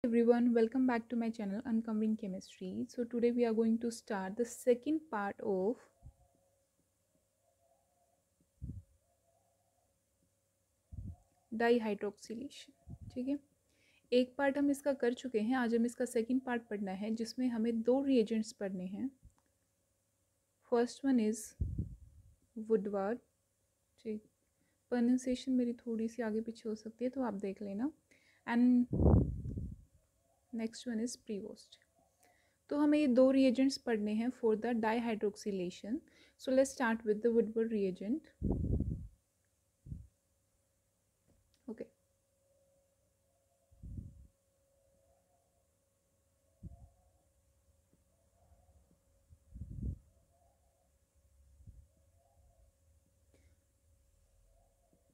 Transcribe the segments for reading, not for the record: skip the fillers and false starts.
Everyone, welcome back to my channel Uncovering Chemistry. So today we are going to start the second part of डाईहाइड्रोक्सिलेशन. ठीक है, एक part हम इसका कर चुके हैं. आज हम इसका सेकंड पार्ट पढ़ना है जिसमें हमें दो रिएजेंट्स पढ़ने हैं. First one is Woodward. ठीक, प्रोनाउंसिएशन मेरी थोड़ी सी आगे पीछे हो सकती है तो आप देख लेना. And next one is Prevost. तो हमें ये दो रिएजेंट्स पढ़ने हैं for the dihydroxylation. So let's start with the Woodward reagent. Okay,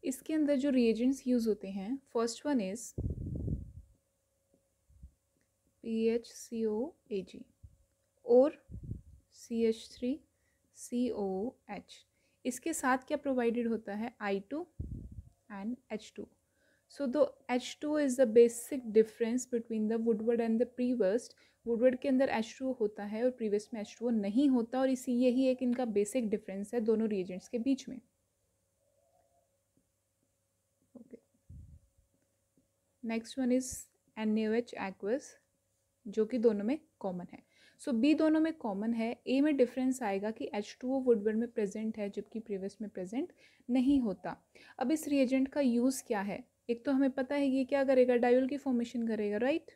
इसके अंदर जो रिएजेंट्स यूज होते हैं, फर्स्ट वन इज PHCOAg और CH3COOH. इसके साथ क्या प्रोवाइडेड होता है? I2 and H2. So the H2 is the basic difference between the Woodward and the Prevost. Woodward के अंदर H2 होता है और प्रीवियस में H2 नहीं होता, और इसी यही एक इनका बेसिक डिफरेंस है दोनों रिएजेंट्स के बीच में. Next one is NaOH aqueous, जो कि दोनों में कॉमन है. सो बी दोनों में कॉमन है. ए में डिफरेंस आएगा कि H2O वुडवर्ड में प्रेजेंट है जबकि प्रीवियस में प्रेजेंट नहीं होता. अब इस रिएजेंट का यूज़ क्या है? एक तो हमें पता है ये क्या करेगा, डायोल की फॉर्मेशन करेगा, right.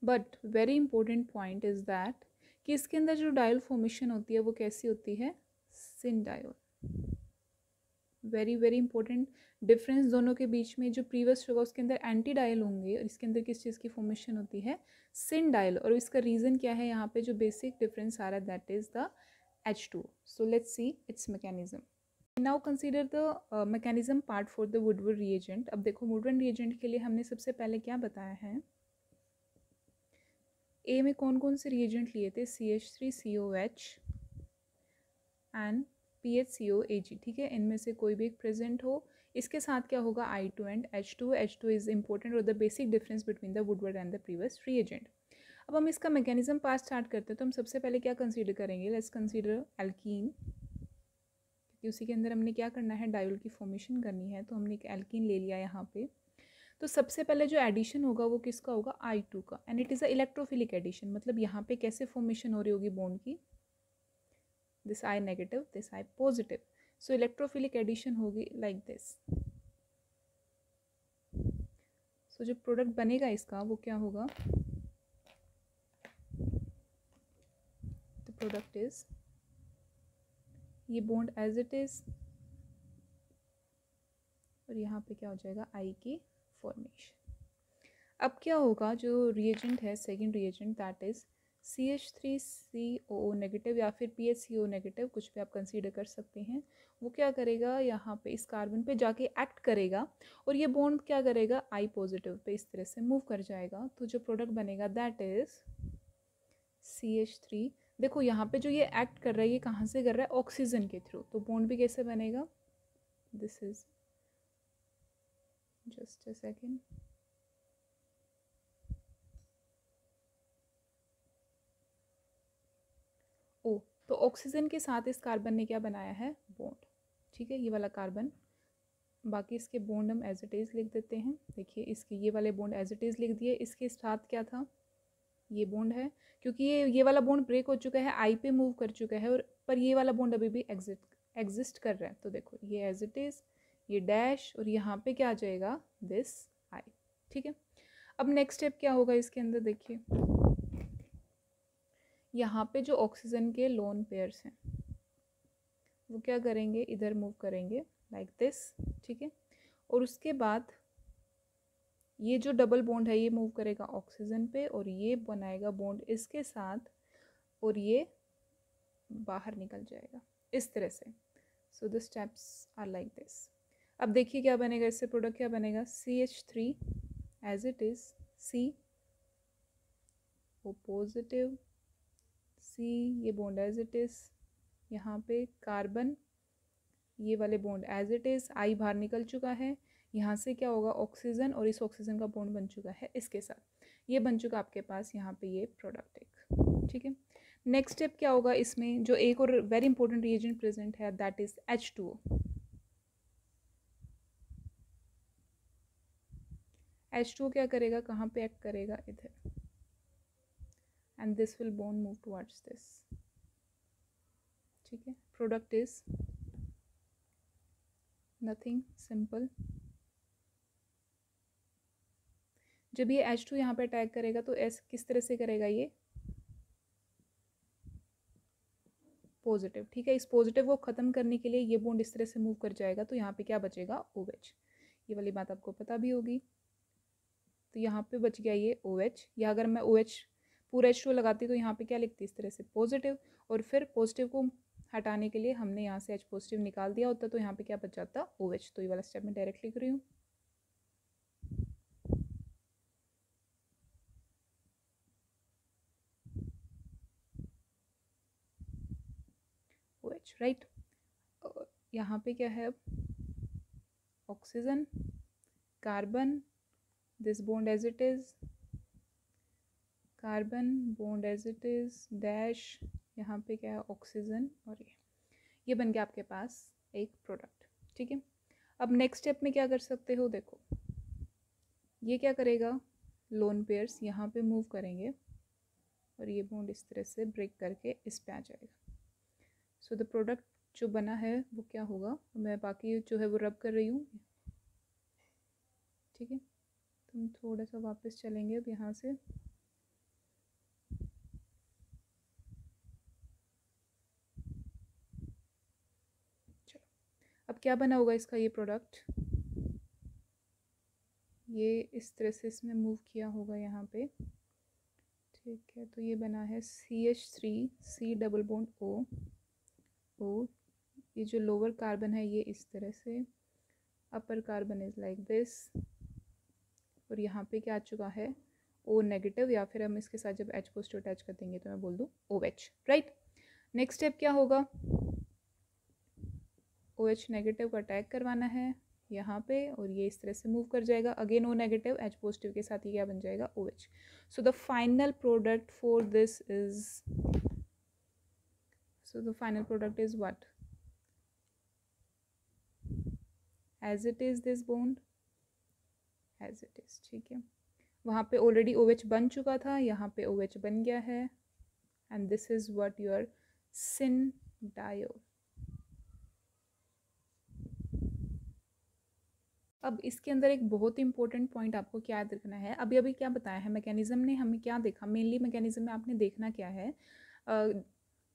But very important point is that कि इसके अंदर जो डायोल फॉर्मेशन होती है वो कैसी होती है? Syn diol. Very very important difference दोनों के बीच में. जो प्रीवियस होगा उसके अंदर एंटी डायल होंगे और इसके अंदर किस चीज़ की फॉर्मेशन होती है? सिन डायल. और इसका रीज़न क्या है? यहाँ पे जो बेसिक डिफरेंस आ रहा है that is the H2. So let's see its mechanism. Now consider the mechanism part for the Woodward reagent. अब देखो, वुडवर्ड रिएजेंट के लिए हमने सबसे पहले क्या बताया है? ए में कौन कौन से रिएजेंट लिए थे? CH3COH and PHCOAg. ठीक है, इनमें से कोई भी एक प्रेजेंट हो. इसके साथ क्या होगा? I2 and H2. H2 is important और the basic difference between the Woodward and the previous reagent. अब हम इसका मैकेनिज्म पार्ट स्टार्ट करते हैं. तो हम सबसे पहले क्या कंसीडर करेंगे? लेट्स कंसीडर एल्कीन, क्योंकि उसी के अंदर हमने क्या करना है? डायोल की फॉर्मेशन करनी है. तो हमने एक एल्कीन ले लिया यहाँ पे. तो सबसे पहले जो एडिशन होगा वो किसका होगा? I2 का. And it is a electrophilic addition. मतलब यहाँ पे कैसे फॉर्मेशन हो रही होगी बॉन्ड की? this I negative, this I positive. So electrophilic addition होगी like this. So जो प्रोडक्ट बनेगा इसका वो क्या होगा? The product is ये बॉन्ड एज इट इज और यहाँ पे क्या हो जाएगा? I की फॉर्मेशन. अब क्या होगा? जो रिएजेंट है, second reagent, that is CH3COO negative या फिर PHCO नेगेटिव, कुछ भी आप कंसीडर कर सकते हैं. वो क्या करेगा? यहाँ पे इस कार्बन पे जाके एक्ट करेगा और ये बॉन्ड क्या करेगा? I पॉजिटिव पे इस तरह से मूव कर जाएगा. तो जो प्रोडक्ट बनेगा दैट इज CH3. देखो यहाँ पे जो ये एक्ट कर रहा है ये कहाँ से कर रहा है? ऑक्सीजन के थ्रू. तो बॉन्ड भी कैसे बनेगा? This is just a second. Oh, तो ऑक्सीजन के साथ इस कार्बन ने क्या बनाया है? बॉन्ड. ठीक है, ये वाला कार्बन. बाकी इसके बॉन्ड हम एज इट इज़ लिख देते हैं. देखिए, इसके ये वाले बॉन्ड एज इट इज़ लिख दिए. इसके साथ क्या था? ये बॉन्ड है. क्योंकि ये वाला बॉन्ड ब्रेक हो चुका है, I पे मूव कर चुका है, और पर ये वाला बॉन्ड अभी भी एग्जिस्ट कर रहा है. तो देखो, ये एज इट इज़, ये डैश, और यहाँ पे क्या आ जाएगा? This I. ठीक है, अब नेक्स्ट स्टेप क्या होगा इसके अंदर? देखिए, यहाँ पे जो ऑक्सीजन के लोन पेयर्स हैं वो क्या करेंगे? इधर मूव करेंगे लाइक दिस. ठीक है, और उसके बाद ये जो डबल बॉन्ड है ये मूव करेगा ऑक्सीजन पे और ये बनाएगा बॉन्ड इसके साथ और ये बाहर निकल जाएगा इस तरह से. So the steps are like this. अब देखिए क्या बनेगा इससे? प्रोडक्ट क्या बनेगा? CH3 as it is, C O positive, C ये बॉन्ड एज इट इज, यहाँ पे कार्बन, ये वाले bond as it is, I बाहर निकल चुका है, यहाँ से क्या होगा, ऑक्सीजन और इस ऑक्सीजन का बॉन्ड बन चुका है इसके साथ, ये बन चुका आपके पास यहाँ पे ये प्रोडक्ट एक, ठीक है। नेक्स्ट स्टेप क्या होगा इसमें, जो एक और वेरी इंपॉर्टेंट रिएजेंट प्रेजेंट है दैट इज H2O। H2O क्या करेगा, कहाँ पे एक्ट करेगा, इधर, and this will bond move towards this, ठीक है। Product is nothing, simple. जब ये H2 यहाँ पे अटैक करेगा तो एस किस तरह से करेगा, ये पॉजिटिव, ठीक है। इस पॉजिटिव को ख़त्म करने के लिए ये बॉन्ड इस तरह से मूव कर जाएगा, तो यहाँ पे क्या बचेगा, OH। ये वाली बात आपको पता भी होगी। तो यहाँ पे बच गया ये OH, या अगर मैं OH पूरा H2 लगाती तो यहाँ पे क्या लिखती, इस तरह से पॉजिटिव, और फिर पॉजिटिव को हटाने के लिए हमने यहाँ से H पॉजिटिव निकाल दिया होता, तो यहाँ पे क्या बच जाता, OH। तो ये वाला स्टेप मैं डायरेक्ट लिख रही हूँ। OH, right. यहाँ पे क्या है, oxygen, carbon, this bond as it is, carbon bond as it is, dash, यहाँ पे क्या है, ऑक्सीजन, और ये बन गया आपके पास एक प्रोडक्ट, ठीक है। अब नेक्स्ट स्टेप में क्या कर सकते हो, देखो ये क्या करेगा, लोन पेयर्स यहाँ पे मूव करेंगे और ये बॉन्ड इस तरह से ब्रेक करके इस पे आ जाएगा। सो द प्रोडक्ट जो बना है वो क्या होगा, मैं बाकी जो है वो रब कर रही हूँ, ठीक है। तुम थोड़ा सा वापस चलेंगे अब यहाँ से, चलो अब क्या बना होगा इसका, ये प्रोडक्ट ये इस तरह से इसमें मूव किया होगा यहाँ पे, ठीक है। तो ये बना है CH3C डबल बॉन्ड O, ये जो लोअर कार्बन है ये इस तरह से, अपर कार्बन इज लाइक दिस, और यहाँ पे क्या आ चुका है, O नेगेटिव, या फिर हम इसके साथ जब H पॉजिटिव अटैच कर देंगे तो मैं बोल दूँ OH, राइट। नेक्स्ट स्टेप क्या होगा, OH नेगेटिव का अटैक करवाना है यहाँ पे, और ये इस तरह से मूव कर जाएगा, again O negative H positive के साथ ये क्या बन जाएगा, OH। So the final product for this is, so the final product is what, as it is this bond, as it is, ठीक है। वहाँ पे ऑलरेडी OH बन चुका था, यहाँ पे OH बन गया है, and this is what your syn diol. अब इसके अंदर एक बहुत ही इंपॉर्टेंट पॉइंट आपको क्या याद रखना है, अभी अभी क्या बताया है मैकेनिज्म ने, हमें क्या देखा, मेनली मैकेनिज्म में आपने देखना क्या है,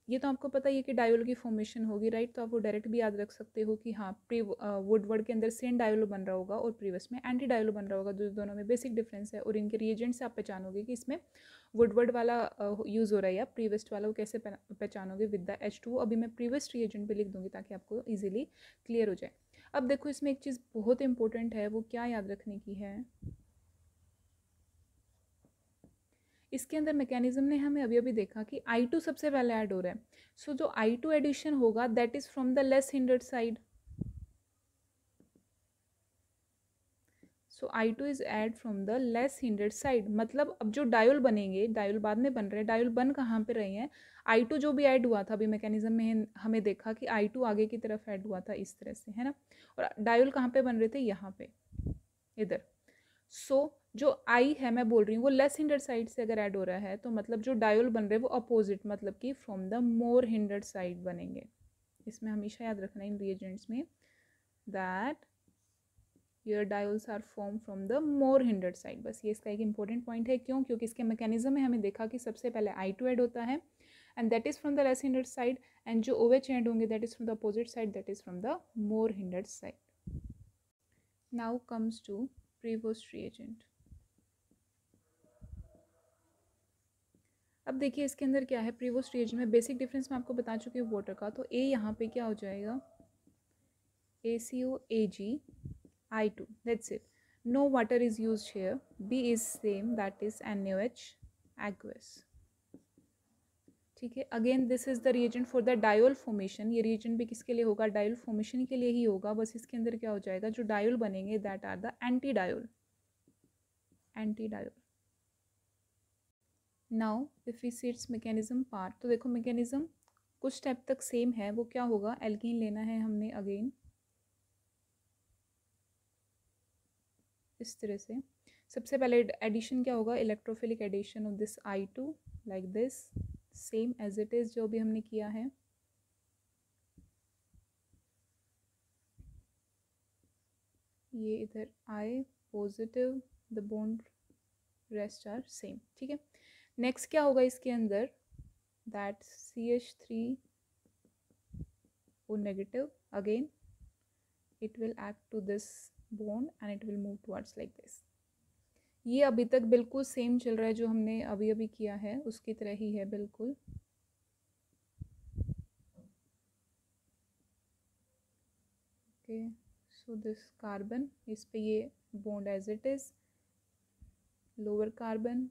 ये तो आपको पता ही है कि डायोल की फॉर्मेशन होगी, राइट। तो आप वो डायरेक्ट भी याद रख सकते हो कि हाँ वुडवर्ड के अंदर सेन डायोल बन रहा होगा और प्रीवियस में एंटी डायोल बन रहा होगा, दोनों में बेसिक डिफरेंस है, और इनके रिएजेंट से आप पहचानोगे कि इसमें वुडवर्ड वाला यूज़ हो रहा है या प्रीवियस वाला, वो कैसे पहचानोगे, विद द H2O। अभी मैं प्रीवियस रिएजेंट भी लिख दूंगी ताकि आपको ईजिली क्लियर हो जाए। अब देखो इसमें एक चीज़ बहुत इंपॉर्टेंट है, वो क्या याद रखने की है, इसके अंदर मैकेनिज्म ने हमें अभी अभी देखा कि I2 सबसे पहले ऐड हो रहा है। सो जो I2 एडिशन होगा that is from the less hindered side, so I2 is add from the less hindered side, मतलब अब जो डायोल बनेंगे, डायोल बाद में बन रहे हैं, डायोल बन कहाँ पे रहे हैं, I2 जो भी ऐड हुआ था अभी मैकेनिज्म में हमें देखा कि I2 आगे की तरफ ऐड हुआ था इस तरह से, है ना। और डायोल कहाँ पे बन रहे थे, यहाँ पे, इधर। सो जो आई है मैं बोल रही हूँ वो लेस हिंडर्ड साइड से अगर ऐड हो रहा है, तो मतलब जो डायोल बन रहे हैं वो अपोजिट, मतलब कि from the more hindered side बनेंगे। इसमें हमेशा याद रखना इन रिएजेंट्स में that your diols are form from the more hindered side, बस ये इसका एक इंपॉर्टेंट पॉइंट है। क्यों, क्योंकि इसके मैकेनिज्म में हमें देखा कि सबसे पहले I2 ऐड होता है and that is from the less hindered side, and जो OH ऐड होंगे that is from the opposite side, that is from the more hindered side. Now comes to Prevost reagent. अब देखिए इसके अंदर क्या है, प्रीवोस्ट रिएजेंट में basic difference मैं आपको बता चुकी हूँ वाटर का, तो A यहाँ पे क्या हो जाएगा, ACOAG I2, that's it. No water is used here. B is same, that is NaOH aqueous. ठीक है। Again this is the reagent for the diol formation. ये रिएजेंट भी किसके लिए होगा? डायोल फॉर्मेशन के लिए ही होगा। बस इसके अंदर क्या हो जाएगा, जो डायोल बनेंगे that are the anti diol, anti diol. Now if we see its mechanism part, तो देखो मैकेनिज्म कुछ स्टेप तक सेम है। वो क्या होगा, एल्कीन लेना है हमने अगेन इस तरह से। सबसे पहले एडिशन क्या होगा, electrophilic addition of this I2 like this, same as it is जो भी हमने किया है। ये इधर I positive, the bond rest are same, ठीक है। नेक्स्ट क्या होगा इसके अंदर, that CH3 O negative, again it will act to this bond and it will move towards like this। ये अभी तक बिल्कुल सेम चल रहा है जो हमने अभी अभी किया है, उसकी तरह ही है बिल्कुल। ओके, सो दिस कार्बन, इस पे ये bond as it is, lower carbon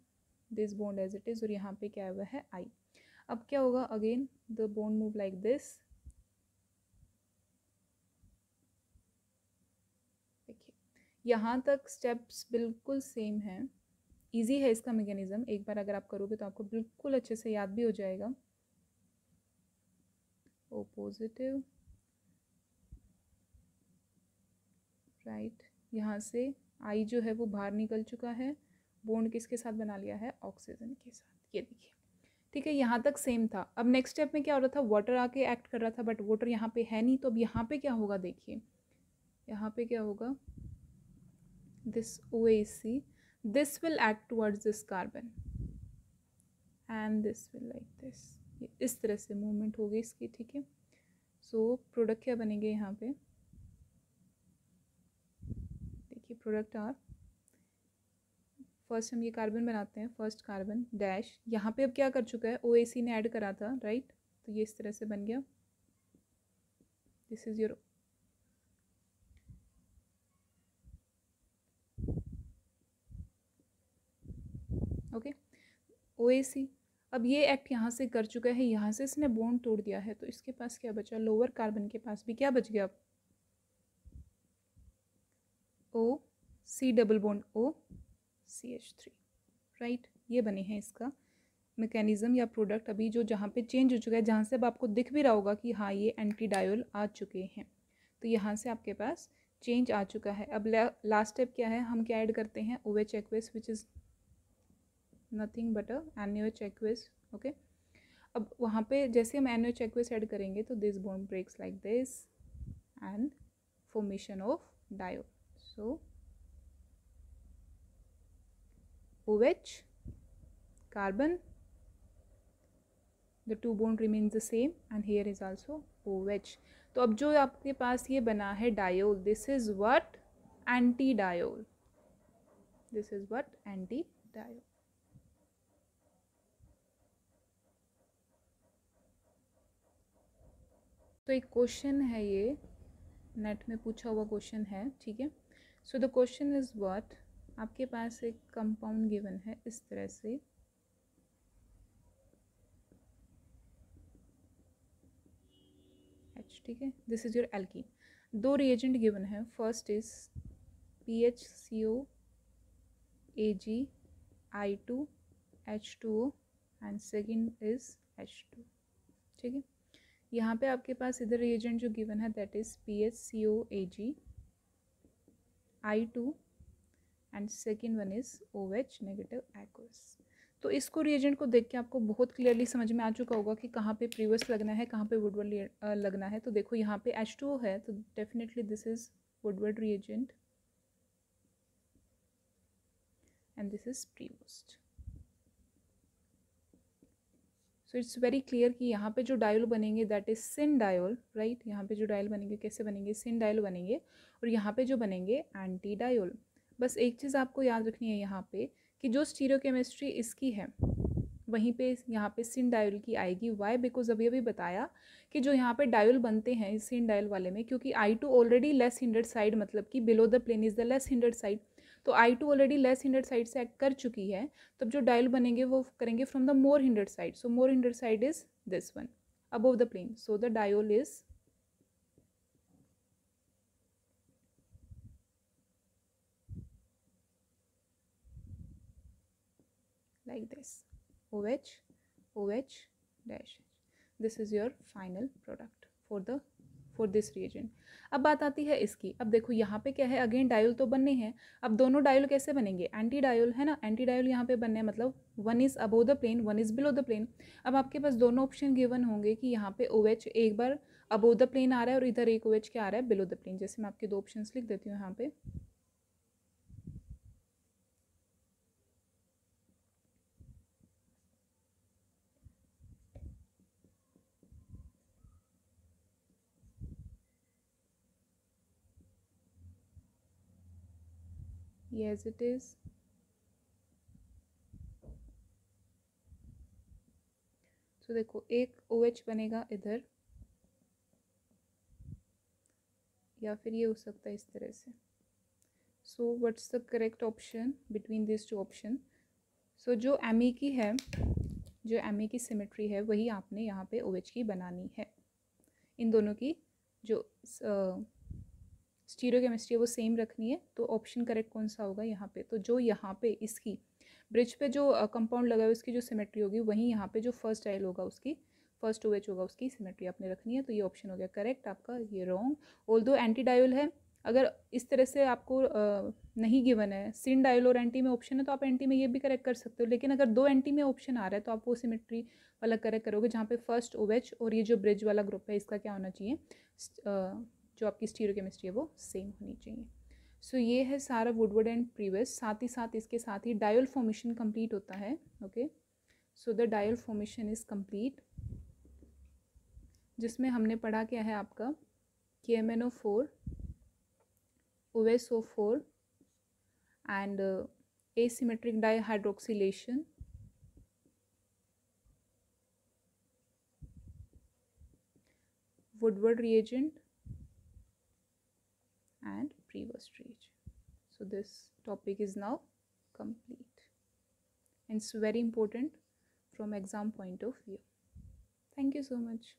this bond as it is, और यहाँ पे क्या हुआ है I। अब क्या होगा, again the bond move like this. देखिए यहाँ तक स्टेप्स बिल्कुल सेम है, इजी है इसका मैकेनिज्म। एक बार अगर आप करोगे तो आपको बिल्कुल अच्छे से याद भी हो जाएगा। O पॉजिटिव, राइट, यहाँ से I जो है वो बाहर निकल चुका है, बॉन्ड किसके साथ बना लिया है, ऑक्सीजन के साथ। ये देखिए, ठीक है, यहाँ तक सेम था। अब नेक्स्ट स्टेप में क्या हो रहा था, वाटर आके एक्ट कर रहा था, बट वाटर यहाँ पे है नहीं। तो अब यहाँ पे क्या होगा, देखिए यहाँ पे क्या होगा, this OAC, this will act towards this carbon and this will like this. ये इस तरह से मूवमेंट होगी इसकी, ठीक है। सो प्रोडक्ट क्या बनेंगे यहाँ पे, देखिए प्रोडक्ट आर, फर्स्ट हम ये कार्बन बनाते हैं, फर्स्ट कार्बन डैश, यहाँ पे अब क्या कर चुका है, OAC ने ऐड करा था, राइट। तो ये इस तरह से बन गया, this is your okay OAC। अब ये एक्ट यहाँ से कर चुका है, यहाँ से इसने बॉन्ड तोड़ दिया है, तो इसके पास क्या बचा, लोअर कार्बन के पास भी क्या बच गया, O C double bond O CH3, right. ये बने हैं इसका मैकेनिज्म या प्रोडक्ट अभी जो जहाँ पे चेंज हो चुका है, जहाँ से अब आपको दिख भी रहा होगा कि हाँ ये एंटी डायोल आ चुके हैं। तो यहाँ से आपके पास चेंज आ चुका है। अब लास्ट स्टेप क्या है, हम क्या ऐड करते हैं, OH aqueous which is nothing but NaOH aqueous, okay. अब वहाँ पे जैसे हम NaOH एक्वस ऐड करेंगे तो this bond breaks like this and formation of diol. So OH carbon, the two bond remains the same and here is also OH। तो अब जो आपके पास ये बना है diol, this is what, anti diol, this is what anti diol. तो एक question है, ये नेट में पूछा हुआ क्वेश्चन है, ठीक है। So the question is what, आपके पास एक कंपाउंड गिवन है इस तरह से, H, ठीक है, दिस इज योर एल्कीन। दो रिएजेंट गिवन है, first is PHCO AG I2 H2O and second is H2, ठीक है। यहाँ पे आपके पास इधर रिएजेंट जो गिवन है that is PHCO AG I2 and second one is OH negative aqueous. तो इसको रिएजेंट को देख के आपको बहुत क्लियरली समझ में आ चुका होगा कि कहाँ पे प्रीवियस लगना है, कहाँ पे वुडवर्ड लगना है। तो देखो यहाँ पे H2O है, तो definitely this is Woodward reagent and this is previous. So it's very clear कि यहाँ पे जो डायोल बनेंगे that is syn diol, right. यहाँ पे जो डायोल बनेंगे कैसे बनेंगे, सिन डायोल बनेंगे, और यहाँ पे जो बनेंगे एंटी डायोल। बस एक चीज़ आपको याद रखनी है यहाँ पे कि जो स्टीरियोकेमिस्ट्री इसकी है वहीं पे यहाँ पे सिन डायोल की आएगी। वाई, बिकॉज अभी अभी बताया कि जो यहाँ पे डायोल बनते हैं इस सिन डायोल वाले में, क्योंकि I2 already less hindered side, मतलब कि below the plane is the less hindered side, तो I2 already less hindered side से एक्ट कर चुकी है, तब जो डायल बनेंगे वो करेंगे from the more hindered side. So more hindered side is this one above the plane. So the diol is like this, OH OH dash. This is your final product for this reagent. अब बात आती है इसकी. अब देखो यहाँ पे क्या है, अगेन डायोल तो बनने हैं. अब दोनों डायोल कैसे बनेंगे, एंटी डायोल है ना, एंटी डायोल यहाँ पे बनने हैं, मतलब one is above the plane, one is below the plane. अब आपके पास दोनों ऑप्शन गिवन होंगे कि यहाँ पे OH एक बार अबोव द प्लेन आ रहा है और इधर एक OH क्या आ रहा है, बिलो द प्लेन. जैसे मैं आपके दो ऑप्शन लिख देती हूँ यहाँ पे. Yes it is. तो देखो एक OH बनेगा इधर, या फिर ये हो सकता है इस तरह से. So what's the correct option between this two option. So जो एमी की है, जो एमी की सिमेट्री है वही आपने यहाँ पे OH की बनानी है. इन दोनों की जो स्टीरियोकेमिस्ट्री है वो सेम रखनी है. तो ऑप्शन करेक्ट कौन सा होगा यहाँ पे, तो जो यहाँ पे इसकी ब्रिज पे जो कंपाउंड लगा है उसकी जो सिमेट्री होगी वहीं यहाँ पे जो फर्स्ट डायल होगा उसकी फर्स्ट OH होगा उसकी सिमेट्री आपने रखनी है. तो ये ऑप्शन हो गया करेक्ट आपका. ये रॉन्ग. ऑल्दो एंटी डायल है, अगर इस तरह से आपको नहीं गिवन है, सिन डायल और एंटी में ऑप्शन है तो आप एंटी में ये भी करेक्ट कर सकते हो. लेकिन अगर दो एंटी में ऑप्शन आ रहा है तो आप वो सिमेट्री वाला करेक्ट करोगे जहाँ पे फर्स्ट OH और ये जो ब्रिज वाला ग्रुप है इसका क्या होना चाहिए, जो आपकी स्टीरियोकेमिस्ट्री है वो सेम होनी चाहिए. सो ये है सारा वुडवर्ड एंड प्रीवियस. साथ ही साथ इसके साथ ही डायल फॉर्मेशन कंप्लीट होता है. Okay, so the dial formation is complete, जिसमें हमने पढ़ा क्या है आपका KMnO4, OSO4 and asymmetric dihydroxylation, Woodward reagent and Prevost reagent. So this topic is now complete and it's very important from exam point of view. Thank you so much.